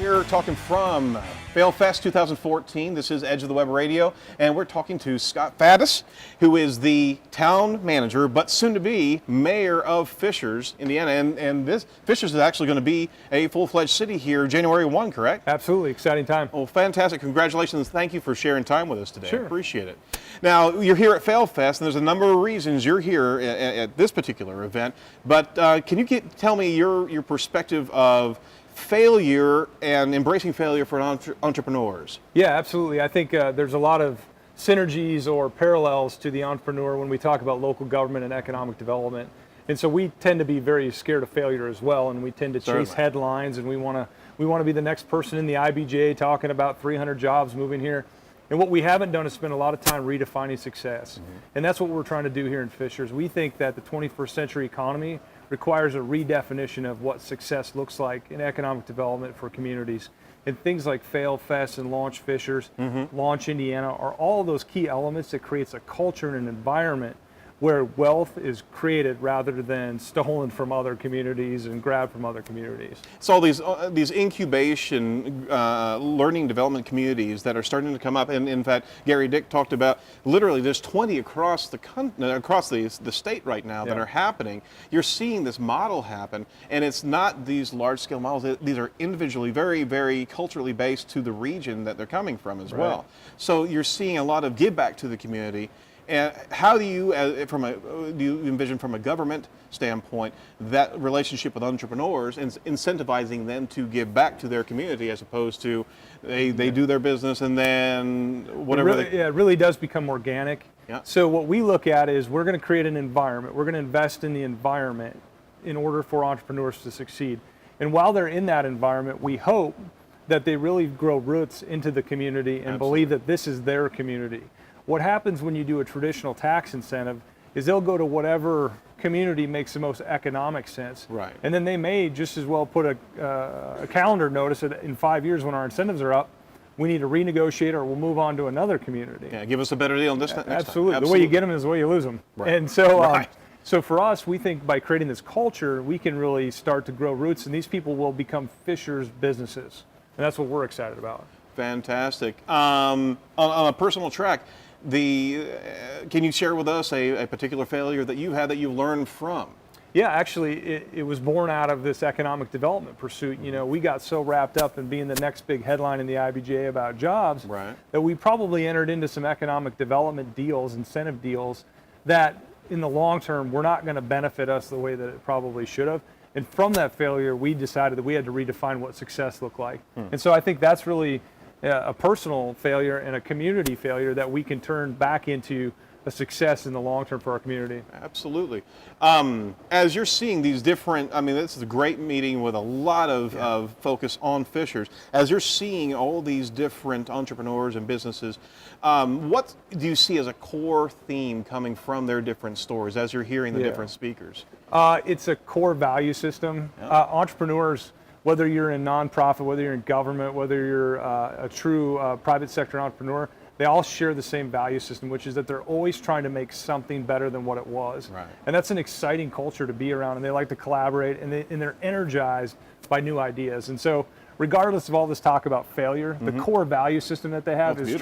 We're talking from Fest 2014. This is Edge of the Web Radio, and we're talking to Scott Fadness, who is the town manager, but soon to be mayor of Fishers, Indiana. And this Fishers is actually going to be a full-fledged city here January 1, correct? Absolutely, exciting time. Well, fantastic. Congratulations. Thank you for sharing time with us today. Sure. I appreciate it. Now, you're here at Fest, and there's a number of reasons you're here at this particular event, but can you tell me your perspective of failure and embracing failure for entrepreneurs? Yeah, absolutely. I think there's a lot of synergies or parallels to the entrepreneur when we talk about local government and economic development. And so we tend to be very scared of failure as well, and we tend to chase headlines, and we want to be the next person in the IBJ talking about 300 jobs moving here. And what we haven't done is spend a lot of time redefining success. And that's what we're trying to do here in Fishers. We think that the 21st century economy requires a redefinition of what success looks like in economic development for communities. And things like Fail Fest and Launch Fishers, Launch Indiana are all of those key elements that creates a culture and an environment where wealth is created rather than stolen from other communities and grabbed from other communities. So all these incubation learning development communities that are starting to come up, and in fact, Gary Dick talked about literally there's 20 across the state right now that are happening. You're seeing this model happen, and it's not these large-scale models. These are individually very, very culturally based to the region that they're coming from as well. So you're seeing a lot of give back to the community. And how do you, do you envision from a government standpoint that relationship with entrepreneurs and incentivizing them to give back to their community as opposed to they do their business and then whatever? It really does become organic. So what we look at is we're going to create an environment. We're going to invest in the environment in order for entrepreneurs to succeed. And while they're in that environment, we hope that they really grow roots into the community and believe that this is their community. What happens when you do a traditional tax incentive is they'll go to whatever community makes the most economic sense. And then they may just as well put a calendar notice that in 5 years when our incentives are up, we need to renegotiate or we'll move on to another community. Yeah, give us a better deal this next time. Absolutely. The way you get them is the way you lose them. And so, so for us, we think by creating this culture, we can really start to grow roots, and these people will become Fishers businesses. And that's what we're excited about. Fantastic. On a personal track, can you share with us a particular failure that you had that you learned from? Yeah, actually, it was born out of this economic development pursuit. You know, we got so wrapped up in being the next big headline in the IBJ about jobs that we probably entered into some economic development deals, incentive deals, that in the long term were not going to benefit us the way that it probably should have. And from that failure, we decided that we had to redefine what success looked like. And so I think that's really a personal failure and a community failure that we can turn back into a success in the long term for our community. Absolutely. As you're seeing these different, I mean, this is a great meeting with a lot of focus on Fishers. As you're seeing all these different entrepreneurs and businesses, what do you see as a core theme coming from their different stories as you're hearing the different speakers? It's a core value system. Entrepreneurs, whether you're in nonprofit, whether you're in government, whether you're a true private sector entrepreneur, they all share the same value system, which is that they're always trying to make something better than what it was. And that's an exciting culture to be around, and they like to collaborate, and they're energized by new ideas. And so regardless of all this talk about failure, the core value system that they have is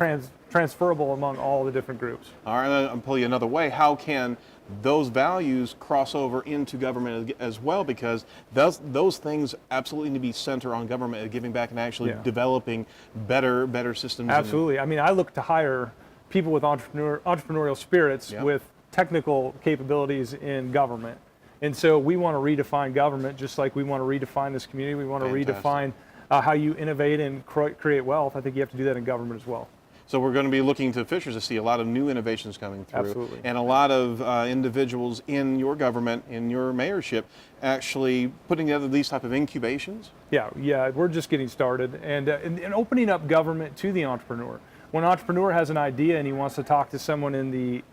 transferable among all the different groups. All right, I'll pull you another way. How can those values cross over into government as well? Because those things absolutely need to be centered on government giving back and actually developing better systems. Absolutely. I mean, I look to hire people with entrepreneurial spirits with technical capabilities in government. And so we want to redefine government just like we want to redefine this community. We want to redefine how you innovate and create wealth. I think you have to do that in government as well. So we're going to be looking to Fishers to see a lot of new innovations coming through. And a lot of individuals in your government, in your mayorship, actually putting together these type of incubations? Yeah, we're just getting started. And opening up government to the entrepreneur. When an entrepreneur has an idea and he wants to talk to someone in the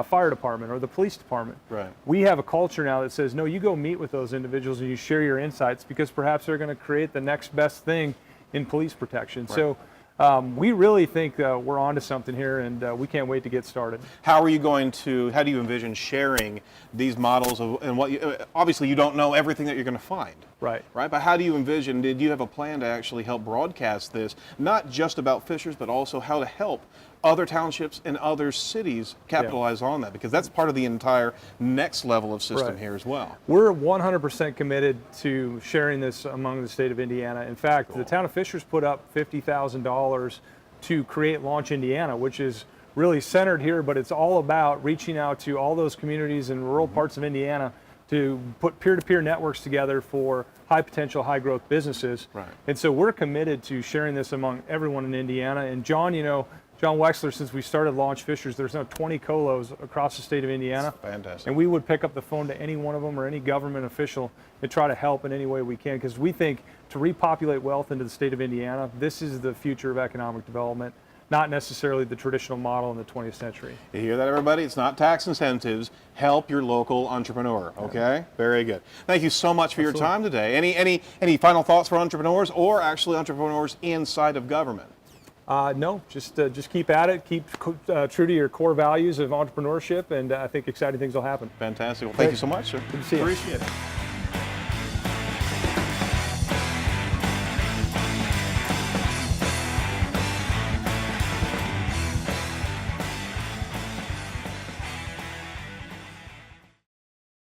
fire department or the police department, we have a culture now that says, no, you go meet with those individuals and you share your insights because perhaps they're going to create the next best thing in police protection. So We really think we're onto something here, and we can't wait to get started. How do you envision sharing these models and what obviously you don't know everything that you're going to find. Right. Right. But how do you envision, did you have a plan to actually help broadcast this, not just about Fishers, but also how to help other townships and other cities capitalize on that? Because that's part of the entire next level of system here as well. We're 100% committed to sharing this among the state of Indiana. In fact, the town of Fishers put up $50,000 to create Launch Indiana, which is really centered here, but it's all about reaching out to all those communities in rural parts of Indiana to put peer-to-peer networks together for high potential, high growth businesses. Right. And so we're committed to sharing this among everyone in Indiana. And John, John Wexler, since we started Launch Fishers, there's now 20 colos across the state of Indiana. That's fantastic. And we would pick up the phone to any one of them or any government official and try to help in any way we can, because we think to repopulate wealth into the state of Indiana, this is the future of economic development, not necessarily the traditional model in the 20th century. You hear that, everybody? It's not tax incentives. Help your local entrepreneur, okay? Very good. Thank you so much for your time today. Any final thoughts for entrepreneurs or actually entrepreneurs inside of government? No, just keep at it, keep true to your core values of entrepreneurship, and I think exciting things will happen. Fantastic. Well, thank you so much, sir. Good to see you. Appreciate it.